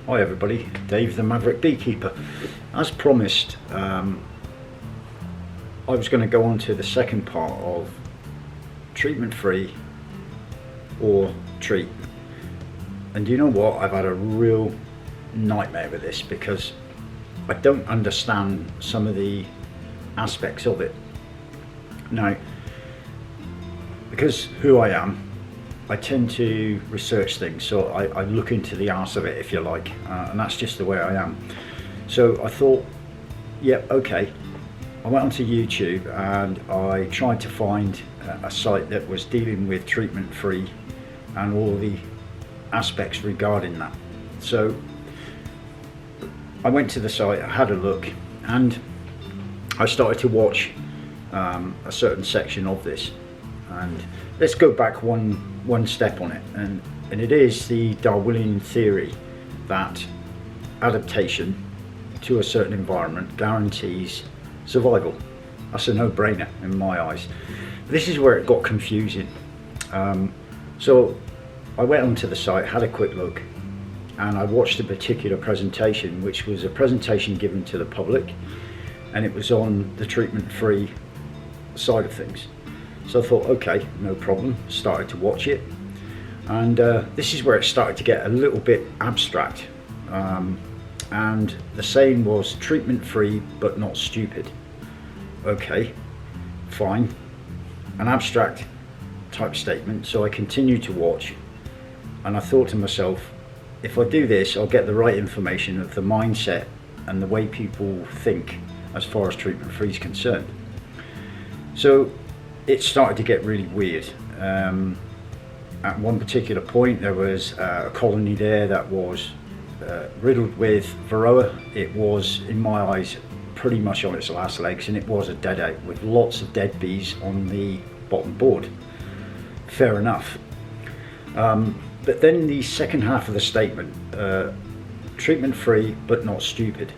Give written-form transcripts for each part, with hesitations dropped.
Hi everybody, Dave the Maverick Beekeeper. As promised, I was going to go on to the second part of treatment free or treat. And you know what, I've had a real nightmare with this because I don't understand some of the aspects of it. Now, because who I am, I tend to research things, so I look into the arse of it, if you like, and that's just the way I am. So I thought, yep, okay. I went onto YouTube and I tried to find a site that was dealing with treatment free and all the aspects regarding that. So I went to the site, I had a look, and I started to watch a certain section of this. And let's go back one step on it, and it is the Darwinian theory that adaptation to a certain environment guarantees survival. That's a no-brainer in my eyes. This is where it got confusing. So I went onto the site, had a quick look, and I watched a particular presentation, which was a presentation given to the public, and it was on the treatment-free side of things. So I thought, okay, no problem, started to watch it, and this is where it started to get a little bit abstract, and the saying was treatment free but not stupid. Okay, fine, an abstract type statement. So I continued to watch, and I thought to myself, if I do this, I'll get the right information of the mindset and the way people think as far as treatment free is concerned. So it started to get really weird. At one particular point, there was a colony there that was riddled with varroa. It was, in my eyes, pretty much on its last legs, and it was a dead egg with lots of dead bees on the bottom board. Fair enough. But then the second half of the statement, treatment free but not stupid.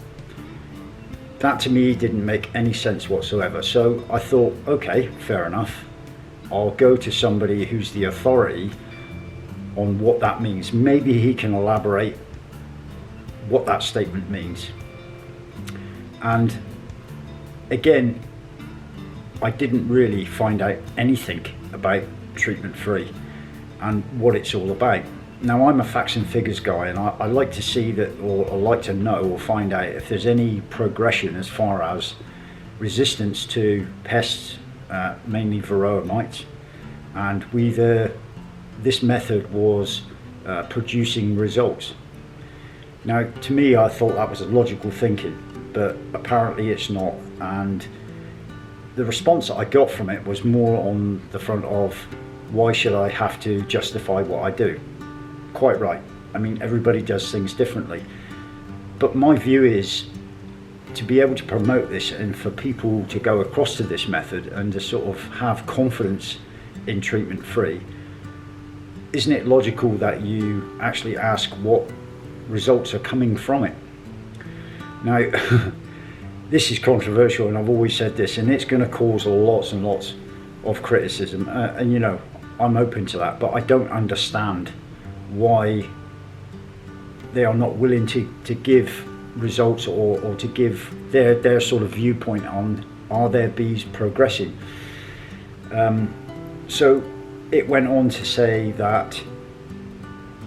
That to me didn't make any sense whatsoever. So I thought, okay, fair enough. I'll go to somebody who's the authority on what that means. Maybe he can elaborate what that statement means. And again, I didn't really find out anything about treatment free and what it's all about. Now, I'm a facts and figures guy, and I like to see that, or I like to know or find out if there's any progression as far as resistance to pests, mainly varroa mites, and whether this method was producing results. Now, to me, I thought that was a logical thinking, but apparently it's not. And the response that I got from it was more on the front of, why should I have to justify what I do? Quite right. I mean, everybody does things differently. But my view is to be able to promote this and for people to go across to this method and to sort of have confidence in treatment free, isn't it logical that you actually ask what results are coming from it? Now, this is controversial, and I've always said this, and it's going to cause lots and lots of criticism, and you know, I'm open to that, but I don't understand why they are not willing to give results or to give their sort of viewpoint on, are their bees progressing. So it went on to say that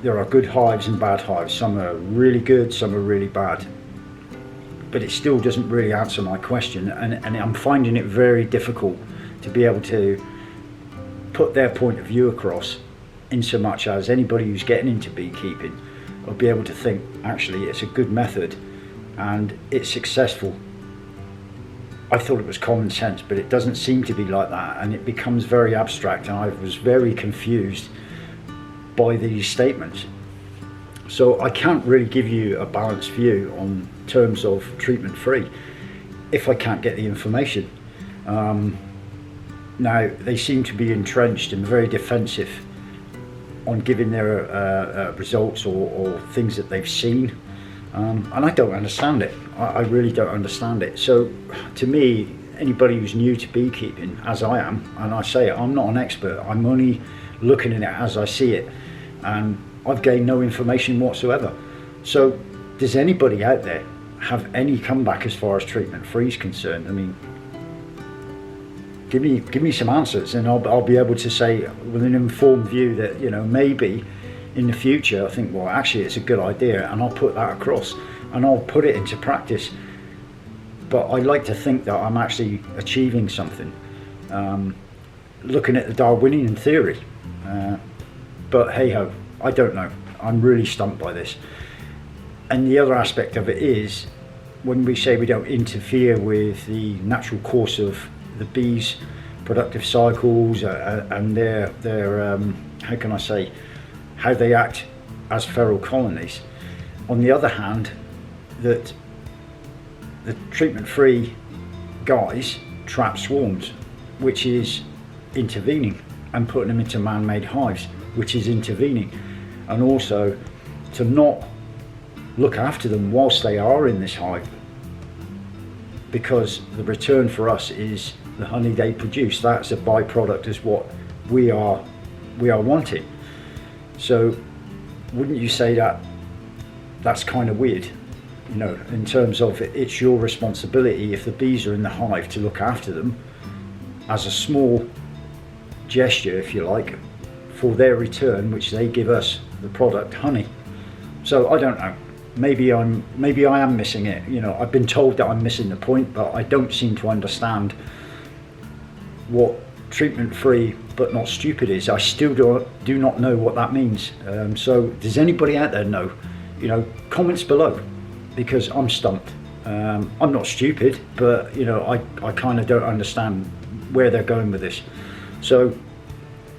there are good hives and bad hives. Some are really good, some are really bad, but it still doesn't really answer my question, and I'm finding it very difficult to be able to put their point of view across, in so much as anybody who's getting into beekeeping will be able to think, actually, it's a good method and it's successful. I thought it was common sense, but it doesn't seem to be like that, and it becomes very abstract, and I was very confused by these statements. So I can't really give you a balanced view on terms of treatment free if I can't get the information. Now, they seem to be entrenched and very defensive on giving their results or things that they've seen, and I don't understand it. I really don't understand it. So to me, anybody who's new to beekeeping, as I am, and I say it, I'm not an expert, I'm only looking at it as I see it, and I've gained no information whatsoever. So does anybody out there have any comeback as far as treatment free is concerned? I mean, give me some answers, and I'll be able to say with an informed view that, you know, maybe in the future I think, well, actually it's a good idea, and I'll put that across and I'll put it into practice. But I like to think that I'm actually achieving something, looking at the Darwinian theory. But hey ho, I don't know. I'm really stumped by this. And the other aspect of it is, when we say we don't interfere with the natural course of the bees' productive cycles and their how can I say, how they act as feral colonies. On the other hand, that the treatment-free guys trap swarms, which is intervening, and putting them into man-made hives, which is intervening. And also to not look after them whilst they are in this hive, because the return for us is the honey they produce. That's a byproduct, is what we are wanting. So wouldn't you say that that's kind of weird, you know, in terms of it's your responsibility, if the bees are in the hive, to look after them as a small gesture, if you like, for their return, which they give us the product honey. So I don't know, maybe I am missing it. You know, I've been told that I'm missing the point, but I don't seem to understand what treatment free but not stupid is. I still do not know what that means. So does anybody out there know? You know, comments below, because I'm stumped. I'm not stupid, but you know, I kind of don't understand where they're going with this. So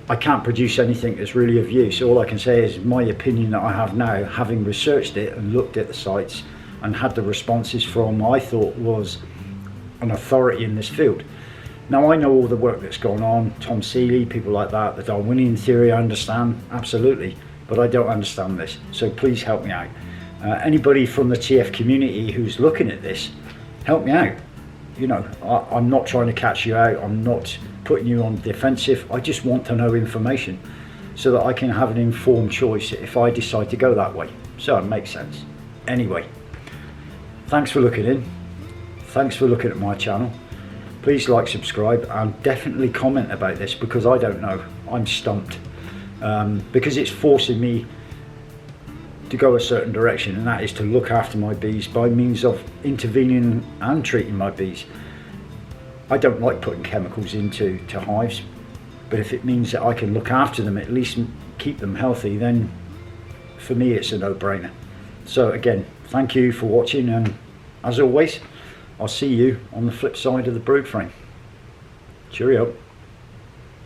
I can't produce anything that's really of use. All I can say is my opinion that I have now, having researched it and looked at the sites and had the responses from, I thought was an authority in this field. Now I know all the work that's gone on, Tom Seeley, people like that, the Darwinian theory I understand, absolutely, but I don't understand this, so please help me out. Anybody from the TF community who's looking at this, help me out. You know, I'm not trying to catch you out, I'm not putting you on defensive, I just want to know information so that I can have an informed choice if I decide to go that way. So it makes sense. Anyway, thanks for looking in, thanks for looking at my channel. Please like, subscribe, and definitely comment about this, because I don't know, I'm stumped, because it's forcing me to go a certain direction, and that is to look after my bees by means of intervening and treating my bees. I don't like putting chemicals into hives, but if it means that I can look after them, at least keep them healthy, then for me it's a no-brainer. So again, thank you for watching, and as always, I'll see you on the flip side of the brood frame. Cheerio.